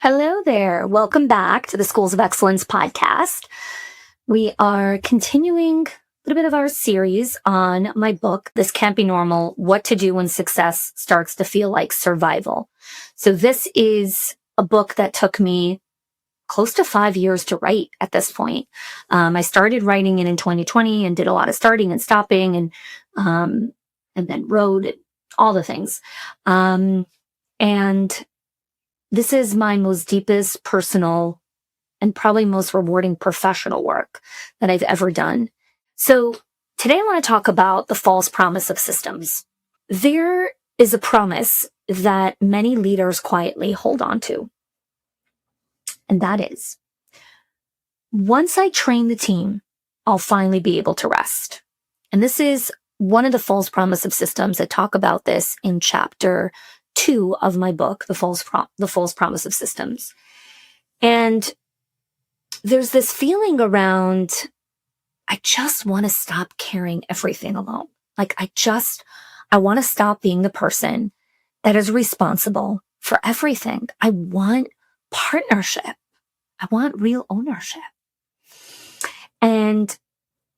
Hello there. Welcome back to the Schools of Excellence podcast. We are continuing a little bit of our series on my book, This Can't Be Normal, What to Do When Success Starts to Feel Like Survival. So this is a book that took me close to 5 years to write at this point. I started writing it in 2020 and did a lot of starting and stopping and then wrote all the things. And this is my most deepest personal and probably most rewarding professional work that I've ever done. So today I want to talk about the false promise of systems. There is a promise that many leaders quietly hold on to. And that is, once I train the team, I'll finally be able to rest. And this is one of the false promise of systems. I talk about this in chapter 2 of my book, The False Promise of Systems. And there's this feeling around, I just want to stop carrying everything alone. Like I want to stop being the person that is responsible for everything. I want partnership. I want real ownership. And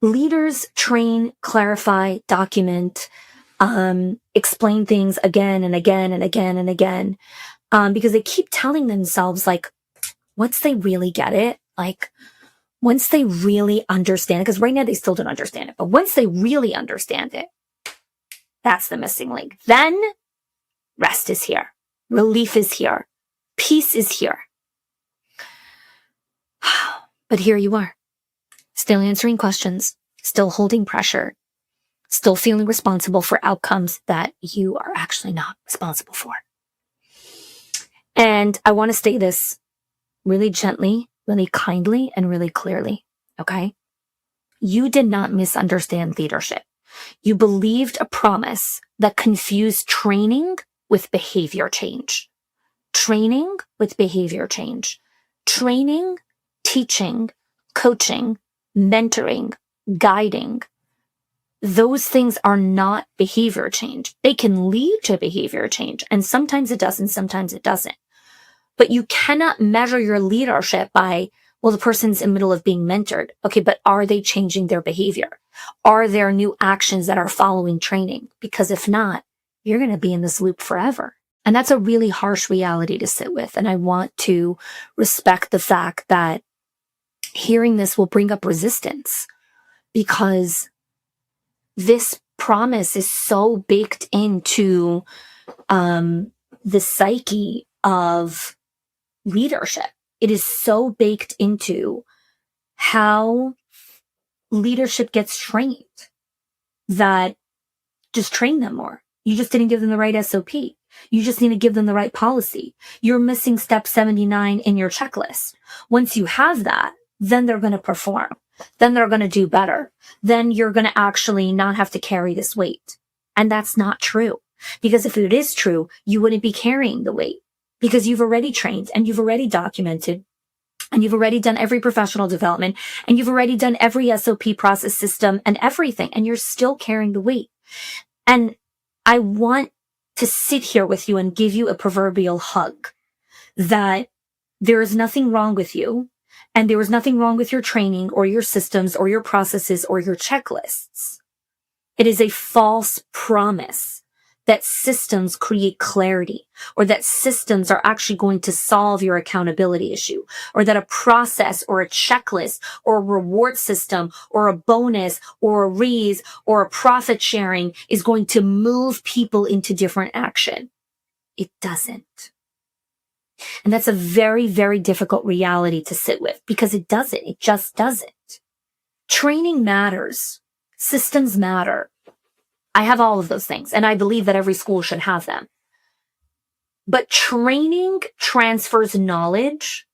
leaders train, clarify, document, explain things again and again and again and again, because they keep telling themselves, like, once they really get it, like, once they really understand it, because right now they still don't understand it, but once they really understand it, that's the missing link. Then rest is here. Relief is here. Peace is here. But here you are, still answering questions, still holding pressure, still feeling responsible for outcomes that you are actually not responsible for. And I want to say this really gently, really kindly, and really clearly, okay? You did not misunderstand leadership. You believed a promise that confused training with behavior change. Training with behavior change. Training, teaching, coaching, mentoring, guiding, those things are not behavior change. They can lead to behavior change, and sometimes it does and sometimes it doesn't. But you cannot measure your leadership by, well, the person's in the middle of being mentored. Okay, but are they changing their behavior? Are there new actions that are following training? Because if not, you're going to be in this loop forever. And that's a really harsh reality to sit with. And I want to respect the fact that hearing this will bring up resistance, because this promise is so baked into the psyche of leadership. It is so baked into how leadership gets trained that just train them more. You just didn't give them the right SOP. You just need to give them the right policy. You're missing step 79 in your checklist. Once you have that, then they're going to perform. Then they're going to do better. Then you're going to actually not have to carry this weight. And that's not true. Because if it is true, you wouldn't be carrying the weight, because you've already trained and you've already documented and you've already done every professional development and you've already done every SOP process system and everything, and you're still carrying the weight. And I want to sit here with you and give you a proverbial hug that there is nothing wrong with you. And there was nothing wrong with your training or your systems or your processes or your checklists. It is a false promise that systems create clarity, or that systems are actually going to solve your accountability issue, or that a process or a checklist or a reward system or a bonus or a raise or a profit sharing is going to move people into different action. It doesn't. And that's a very, very difficult reality to sit with, because it doesn't. It just doesn't. Training matters. Systems matter. I have all of those things, and I believe that every school should have them. But training transfers knowledge.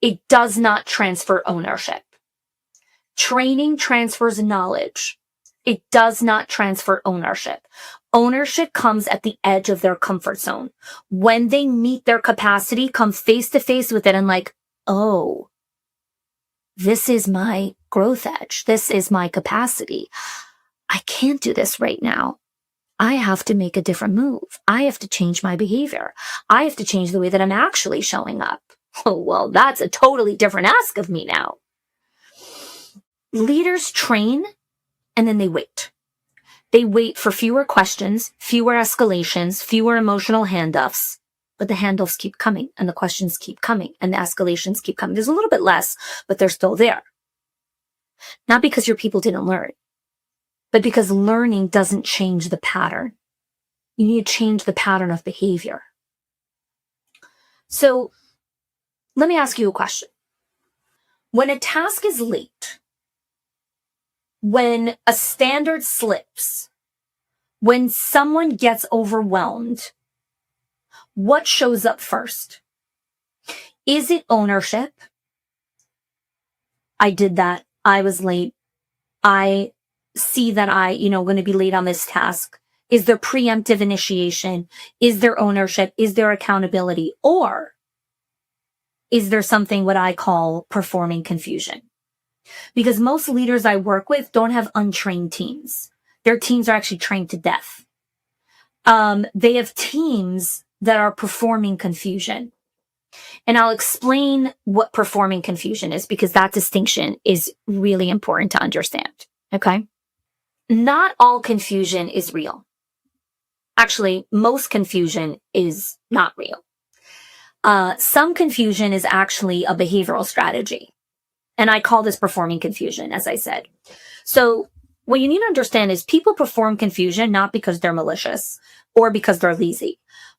It does not transfer ownership. Training transfers knowledge. It does not transfer ownership. Ownership comes at the edge of their comfort zone. When they meet their capacity, come face to face with it and like, oh, this is my growth edge. This is my capacity. I can't do this right now. I have to make a different move. I have to change my behavior. I have to change the way that I'm actually showing up. Oh, well, that's a totally different ask of me now. Leaders train and then they wait. They wait for fewer questions, fewer escalations, fewer emotional handoffs, but the handoffs keep coming and the questions keep coming and the escalations keep coming. There's a little bit less, but they're still there. Not because your people didn't learn, but because learning doesn't change the pattern. You need to change the pattern of behavior. So let me ask you a question. When a task is late, when a standard slips, when someone gets overwhelmed, what shows up first? Is it ownership? I did that. I was late. I see that going to be late on this task. Is there preemptive initiation? Is there ownership? Is there accountability? Or is there something what I call performing confusion? Because most leaders I work with don't have untrained teams. Their teams are actually trained to death. They have teams that are performing confusion. And I'll explain what performing confusion is because that distinction is really important to understand. Okay? Not all confusion is real. Actually, most confusion is not real. Some confusion is actually a behavioral strategy. And I call this performing confusion, as I said. So what you need to understand is people perform confusion not because they're malicious or because they're lazy.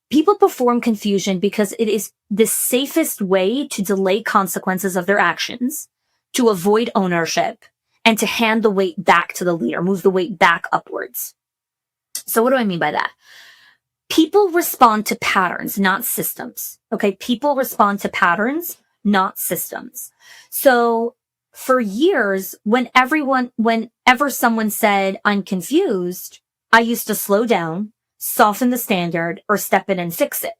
People perform confusion because it is the safest way to delay consequences of their actions, to avoid ownership, and to hand the weight back to the leader, move the weight back upwards. So what do I mean by that? People respond to patterns, not systems. Okay, people respond to patterns, not systems. So for years, whenever someone said, I'm confused, I used to slow down, soften the standard, or step in and fix it.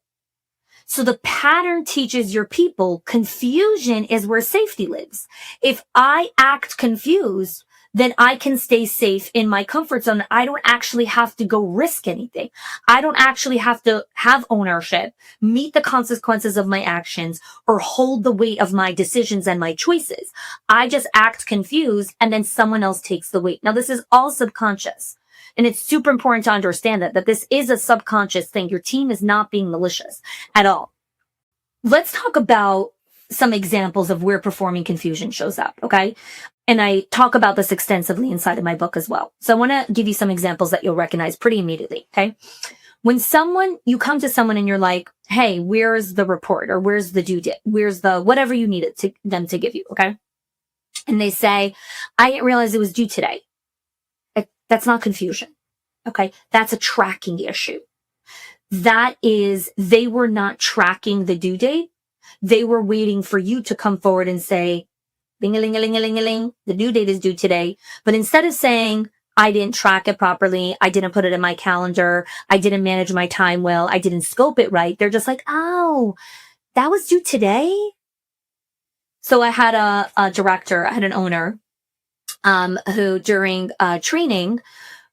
So the pattern teaches your people confusion is where safety lives. If I act confused, then I can stay safe in my comfort zone. I don't actually have to go risk anything. I don't actually have to have ownership, meet the consequences of my actions, or hold the weight of my decisions and my choices. I just act confused and then someone else takes the weight. Now, this is all subconscious. And it's super important to understand that this is a subconscious thing. Your team is not being malicious at all. Let's talk about some examples of where performing confusion shows up, okay? And I talk about this extensively inside of my book as well. So I want to give you some examples that you'll recognize pretty immediately, okay? When you come to someone and you're like, hey, where's the report or where's the due date? Where's the whatever you needed them to give you, okay? And they say, I didn't realize it was due today. That's not confusion, okay? That's a tracking issue. That is, they were not tracking the due date. They were waiting for you to come forward and say, bing-a-ling-a-ling-a-ling-a-ling, the due date is due today. But instead of saying, I didn't track it properly, I didn't put it in my calendar, I didn't manage my time well, I didn't scope it right, they're just like, oh, that was due today? So I had a director, I had an owner, who during training,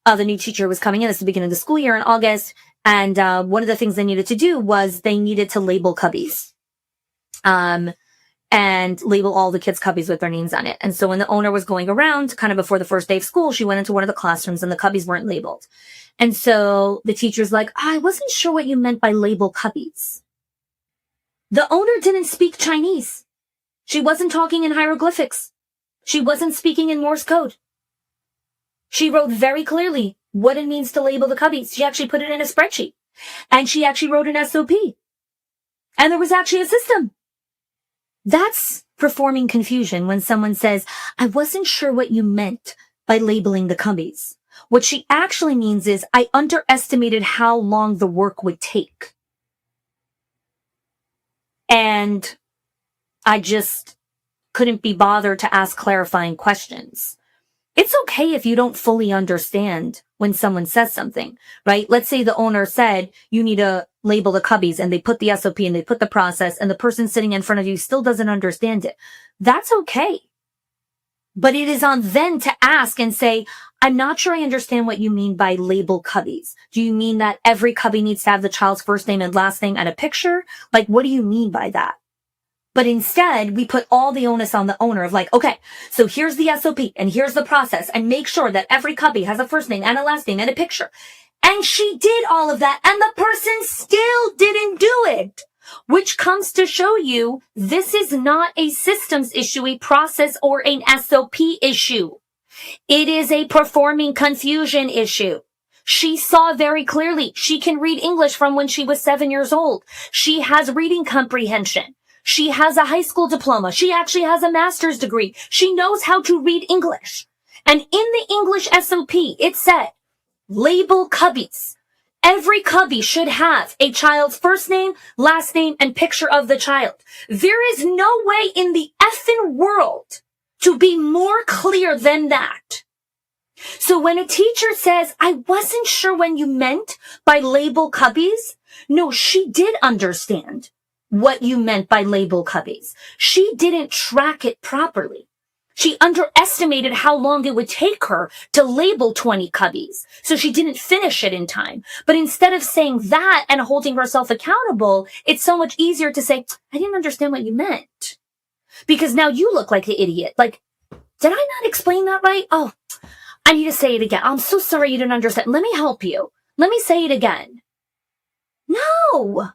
the new teacher was coming in. It's the beginning of the school year in August. And one of the things they needed to do was they needed to label cubbies. And label all the kids' cubbies with their names on it. And so when the owner was going around, kind of before the first day of school, she went into one of the classrooms and the cubbies weren't labeled. And so the teacher's like, I wasn't sure what you meant by label cubbies. The owner didn't speak Chinese. She wasn't talking in hieroglyphics. She wasn't speaking in Morse code. She wrote very clearly what it means to label the cubbies. She actually put it in a spreadsheet. And she actually wrote an SOP. And there was actually a system. That's performing confusion when someone says, I wasn't sure what you meant by labeling the cubbies. What she actually means is I underestimated how long the work would take. And I just couldn't be bothered to ask clarifying questions. It's okay if you don't fully understand when someone says something, right? Let's say the owner said, you need to label the cubbies, and they put the SOP and they put the process, and the person sitting in front of you still doesn't understand it. That's okay. But it is on them to ask and say, I'm not sure I understand what you mean by label cubbies. Do you mean that every cubby needs to have the child's first name and last name and a picture? Like, what do you mean by that? But instead, we put all the onus on the owner of like, okay, so here's the SOP and here's the process, and make sure that every cubby has a first name and a last name and a picture. And she did all of that, and the person still didn't do it. Which comes to show you this is not a systems issue, a process, or an SOP issue. It is a performing confusion issue. She saw very clearly she can read English from when she was 7 years old. She has reading comprehension. She has a high school diploma. She actually has a master's degree. She knows how to read English. And in the English SOP, it said, label cubbies. Every cubby should have a child's first name, last name, and picture of the child. There is no way in the effing world to be more clear than that. So when a teacher says, I wasn't sure when you meant by label cubbies, no, she did understand what you meant by label cubbies. She didn't track it properly. She underestimated how long it would take her to label 20 cubbies, so she didn't finish it in time. But instead of saying that and holding herself accountable, it's so much easier to say, I didn't understand what you meant. Because now you look like the idiot. Like, did I not explain that right? Oh, I need to say it again. I'm so sorry you didn't understand. Let me help you. Let me say it again. No.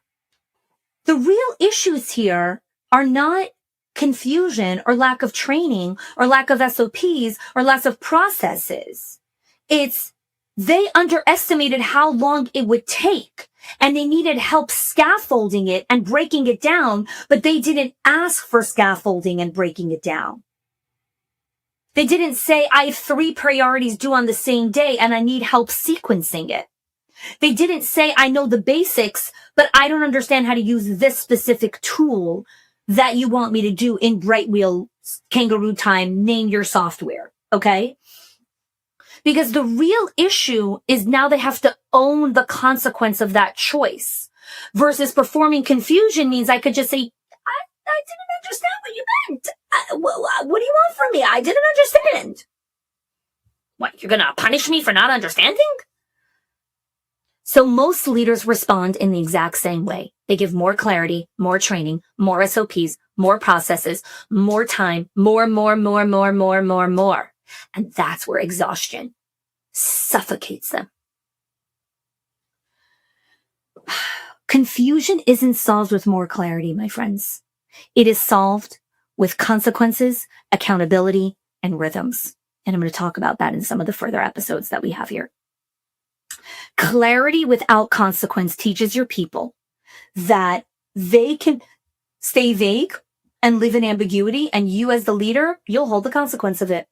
The real issues here are not confusion or lack of training or lack of SOPs or lack of processes. It's they underestimated how long it would take and they needed help scaffolding it and breaking it down, but they didn't ask for scaffolding and breaking it down. They didn't say, I have 3 priorities due on the same day and I need help sequencing it. They didn't say, I know the basics, but I don't understand how to use this specific tool that you want me to do in Bright Wheel, Kangaroo Time, name your software, okay? Because the real issue is now they have to own the consequence of that choice. Versus performing confusion means I could just say, I didn't understand what you meant. What do you want from me? I didn't understand. What, you're gonna punish me for not understanding? So most leaders respond in the exact same way. They give more clarity, more training, more SOPs, more processes, more time, more. And that's where exhaustion suffocates them. Confusion isn't solved with more clarity, my friends. It is solved with consequences, accountability, and rhythms. And I'm going to talk about that in some of the further episodes that we have here. Clarity without consequence teaches your people that they can stay vague and live in ambiguity, and you as the leader, you'll hold the consequence of it.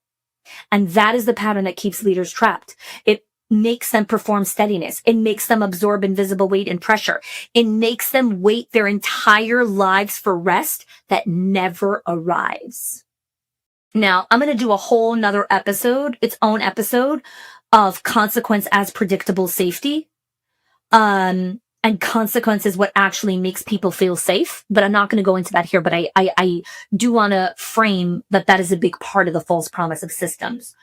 And that is the pattern that keeps leaders trapped. It makes them perform steadiness. It makes them absorb invisible weight and pressure. It makes them wait their entire lives for rest that never arrives. Now, I'm going to do a whole nother episode, its own episode, of consequence as predictable safety. And consequence is what actually makes people feel safe. But I'm not going to go into that here. But I do want to frame that is a big part of the false promise of systems.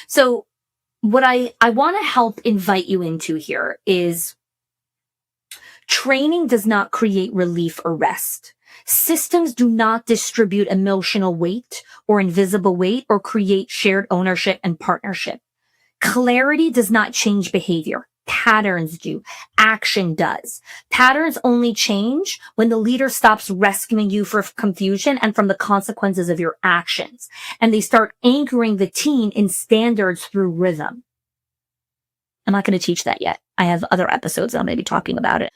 So what I want to help invite you into here is training does not create relief or rest. Systems do not distribute emotional weight or invisible weight or create shared ownership and partnership. Clarity does not change behavior. Patterns do. Action does. Patterns only change when the leader stops rescuing you from confusion and from the consequences of your actions. And they start anchoring the team in standards through rhythm. I'm not going to teach that yet. I have other episodes that I'm going to be talking about it.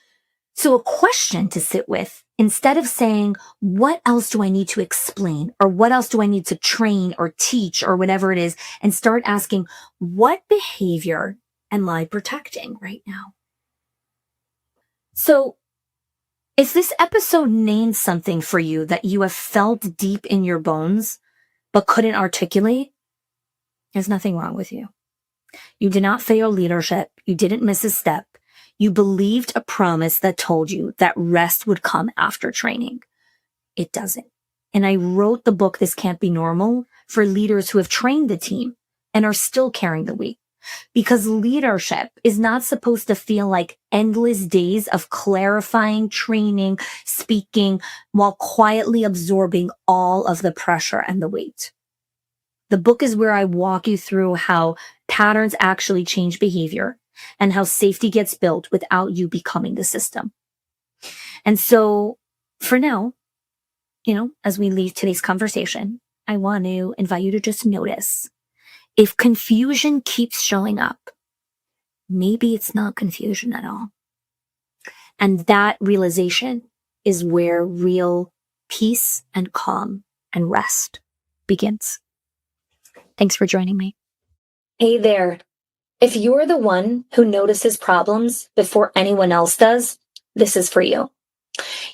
So a question to sit with, instead of saying, what else do I need to explain? Or what else do I need to train or teach or whatever it is? And start asking, what behavior am I protecting right now? So if this episode named something for you that you have felt deep in your bones, but couldn't articulate, there's nothing wrong with you. You did not fail leadership. You didn't miss a step. You believed a promise that told you that rest would come after training. It doesn't. And I wrote the book, This Can't Be Normal, for leaders who have trained the team and are still carrying the weight. Because leadership is not supposed to feel like endless days of clarifying, training, speaking, while quietly absorbing all of the pressure and the weight. The book is where I walk you through how patterns actually change behavior and how safety gets built without you becoming the system. And so for now, as we leave today's conversation, I want to invite you to just notice if confusion keeps showing up, maybe it's not confusion at all. And that realization is where real peace and calm and rest begins. Thanks for joining me. Hey there. If you're the one who notices problems before anyone else does, this is for you.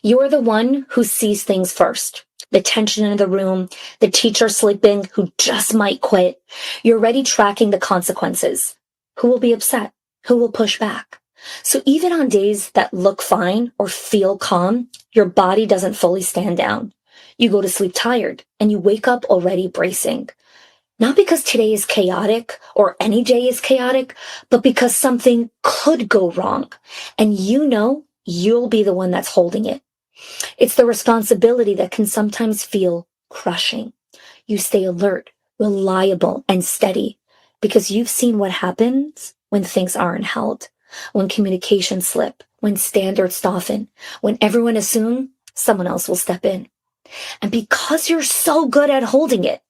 You're the one who sees things first. The tension in the room, the teacher sleeping who just might quit. You're already tracking the consequences. Who will be upset? Who will push back? So even on days that look fine or feel calm, your body doesn't fully stand down. You go to sleep tired and you wake up already bracing. Not because today is chaotic or any day is chaotic, but because something could go wrong. And you'll be the one that's holding it. It's the responsibility that can sometimes feel crushing. You stay alert, reliable, and steady because you've seen what happens when things aren't held, when communications slip, when standards soften, when everyone assumes someone else will step in. And because you're so good at holding it,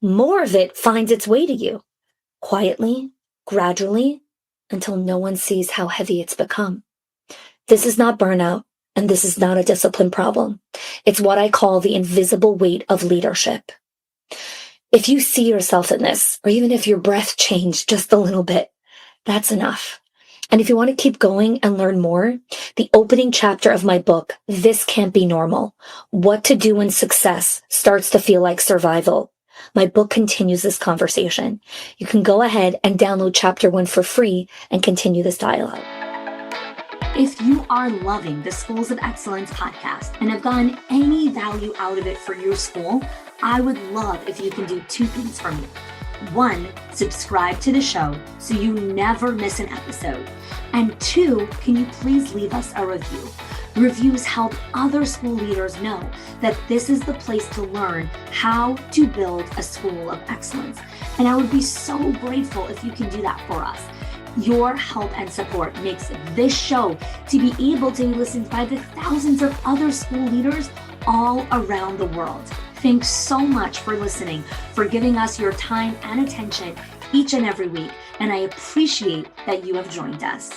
more of it finds its way to you, quietly, gradually, until no one sees how heavy it's become. This is not burnout. And this is not a discipline problem. It's what I call the invisible weight of leadership. If you see yourself in this, or even if your breath changed just a little bit, that's enough. And if you want to keep going and learn more, the opening chapter of my book, This Can't Be Normal, What to Do When Success Starts to Feel Like Survival. My book continues this conversation. You can go ahead and download chapter 1 for free and continue this dialogue. If you are loving the Schools of Excellence podcast and have gotten any value out of it for your school, I would love if you can do 2 things for me. 1, subscribe to the show so you never miss an episode. And 2, can you please leave us a review? Reviews help other school leaders know that this is the place to learn how to build a school of excellence. And I would be so grateful if you can do that for us. Your help and support makes this show to be able to be listened by the thousands of other school leaders all around the world. Thanks so much for listening, for giving us your time and attention each and every week, and I appreciate that you have joined us.